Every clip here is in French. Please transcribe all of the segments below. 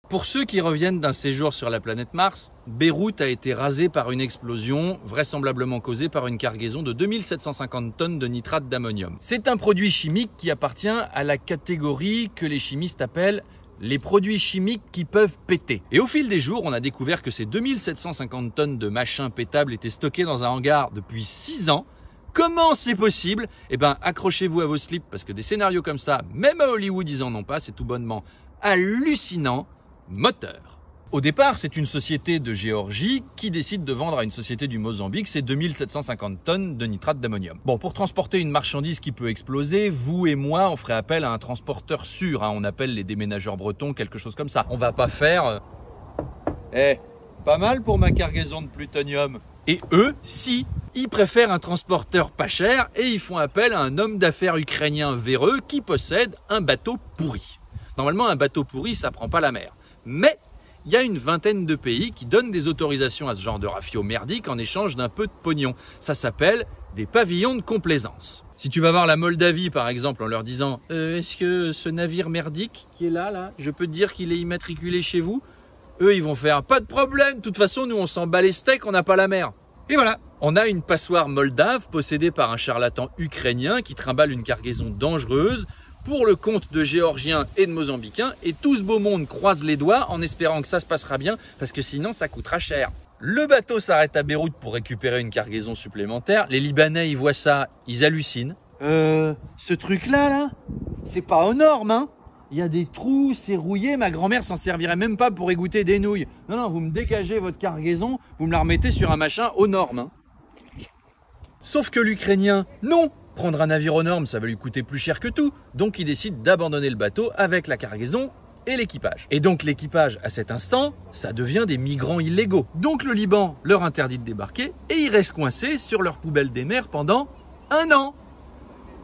Pour ceux qui reviennent d'un séjour sur la planète Mars, Beyrouth a été rasée par une explosion, vraisemblablement causée par une cargaison de 2750 tonnes de nitrate d'ammonium. C'est un produit chimique qui appartient à la catégorie que les chimistes appellent les produits chimiques qui peuvent péter. Et au fil des jours, on a découvert que ces 2750 tonnes de machins pétables étaient stockées dans un hangar depuis 6 ans. Comment c'est possible? Eh ben, accrochez-vous à vos slips parce que des scénarios comme ça, même à Hollywood, ils en ont pas, c'est tout bonnement hallucinant. Moteur. Au départ, c'est une société de Géorgie qui décide de vendre à une société du Mozambique ces 2750 tonnes de nitrate d'ammonium. Bon, pour transporter une marchandise qui peut exploser, vous et moi, on ferait appel à un transporteur sûr. On appelle les déménageurs bretons, quelque chose comme ça. On va pas faire... pas mal pour ma cargaison de plutonium. Et eux, si, ils préfèrent un transporteur pas cher et ils font appel à un homme d'affaires ukrainien véreux qui possède un bateau pourri. Normalement, un bateau pourri, ça prend pas la mer. Mais il y a une vingtaine de pays qui donnent des autorisations à ce genre de rafio merdique en échange d'un peu de pognon. Ça s'appelle des pavillons de complaisance. Si tu vas voir la Moldavie par exemple en leur disant est-ce que ce navire merdique qui est là, je peux te dire qu'il est immatriculé chez vous? Eux ils vont faire pas de problème, de toute façon nous on s'en bat les steaks, on n'a pas la mer. Et voilà, on a une passoire moldave possédée par un charlatan ukrainien qui trimballe une cargaison dangereuse pour le compte de Géorgiens et de Mozambicains, et tout ce beau monde croise les doigts en espérant que ça se passera bien, parce que sinon ça coûtera cher. Le bateau s'arrête à Beyrouth pour récupérer une cargaison supplémentaire. Les Libanais, ils voient ça, ils hallucinent. Ce truc-là, c'est pas aux normes, hein. Il y a des trous, c'est rouillé, ma grand-mère s'en servirait même pas pour égoutter des nouilles. Non, vous me dégagez votre cargaison, vous me la remettez sur un machin aux normes, hein. Sauf que l'Ukrainien, non. Prendre un navire aux normes, ça va lui coûter plus cher que tout. Donc il décide d'abandonner le bateau avec la cargaison et l'équipage. Et donc l'équipage, à cet instant, ça devient des migrants illégaux. Donc le Liban leur interdit de débarquer et ils restent coincés sur leur poubelle des mers pendant 1 an.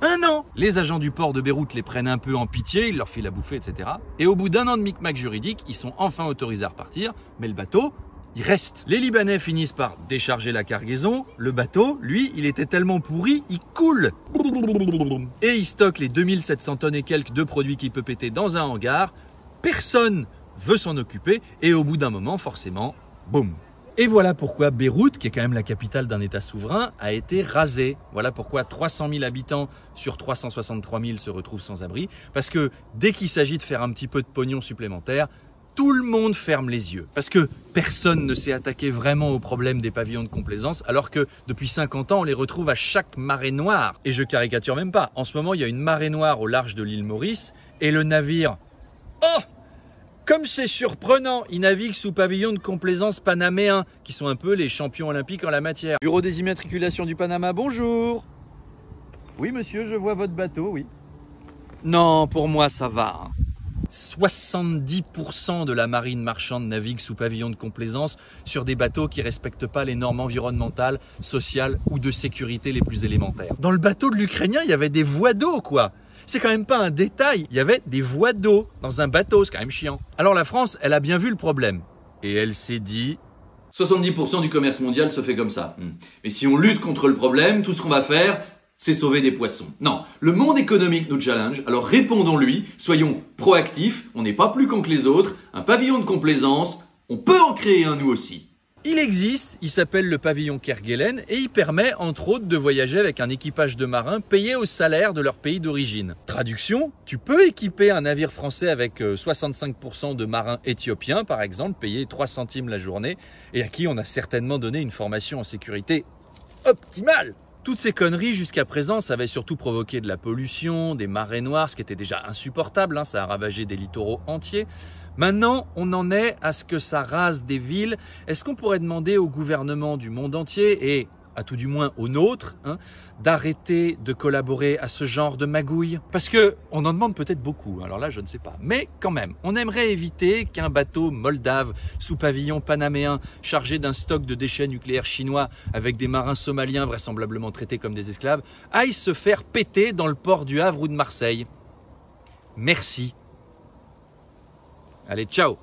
1 an. Les agents du port de Beyrouth les prennent un peu en pitié, ils leur filent à bouffer, etc. Et au bout d'1 an de micmac juridique, ils sont enfin autorisés à repartir, mais le bateau, il reste. Les Libanais finissent par décharger la cargaison. Le bateau, lui, il était tellement pourri, il coule. Et il stocke les 2700 tonnes et quelques de produits qui peut péter dans un hangar. Personne veut s'en occuper. Et au bout d'un moment, forcément, boum. Et voilà pourquoi Beyrouth, qui est quand même la capitale d'un État souverain, a été rasée. Voilà pourquoi 300 000 habitants sur 363 000 se retrouvent sans abri. Parce que dès qu'il s'agit de faire un petit peu de pognon supplémentaire, tout le monde ferme les yeux. Parce que personne ne s'est attaqué vraiment au problème des pavillons de complaisance, alors que depuis 50 ans, on les retrouve à chaque marée noire. Et je caricature même pas. En ce moment, il y a une marée noire au large de l'île Maurice, et le navire... Oh! Comme c'est surprenant, ils naviguent sous pavillon de complaisance panaméens, qui sont un peu les champions olympiques en la matière. Bureau des immatriculations du Panama, bonjour. Oui monsieur, je vois votre bateau, oui. Non, pour moi ça va. 70% de la marine marchande navigue sous pavillon de complaisance sur des bateaux qui ne respectent pas les normes environnementales, sociales ou de sécurité les plus élémentaires. Dans le bateau de l'Ukrainien, il y avait des voies d'eau, quoi. C'est quand même pas un détail. Il y avait des voies d'eau dans un bateau, c'est quand même chiant. Alors la France, elle a bien vu le problème. Et elle s'est dit... 70% du commerce mondial se fait comme ça. Mais si on lutte contre le problème, tout ce qu'on va faire... c'est sauver des poissons. Non, le monde économique nous challenge, alors répondons-lui, soyons proactifs, on n'est pas plus con que les autres, un pavillon de complaisance, on peut en créer un nous aussi. Il existe, il s'appelle le pavillon Kerguelen et il permet entre autres de voyager avec un équipage de marins payés au salaire de leur pays d'origine. Traduction, tu peux équiper un navire français avec 65% de marins éthiopiens par exemple, payés 3 centimes la journée et à qui on a certainement donné une formation en sécurité optimale. Toutes ces conneries jusqu'à présent, ça avait surtout provoqué de la pollution, des marées noires, ce qui était déjà insupportable, hein, ça a ravagé des littoraux entiers. Maintenant, on en est à ce que ça rase des villes. Est-ce qu'on pourrait demander au gouvernement du monde entier, et à tout du moins au nôtre, hein, d'arrêter de collaborer à ce genre de magouille? Parce que on en demande peut-être beaucoup, alors là je ne sais pas. Mais quand même, on aimerait éviter qu'un bateau moldave sous pavillon panaméen chargé d'un stock de déchets nucléaires chinois avec des marins somaliens vraisemblablement traités comme des esclaves aille se faire péter dans le port du Havre ou de Marseille. Merci. Allez, ciao!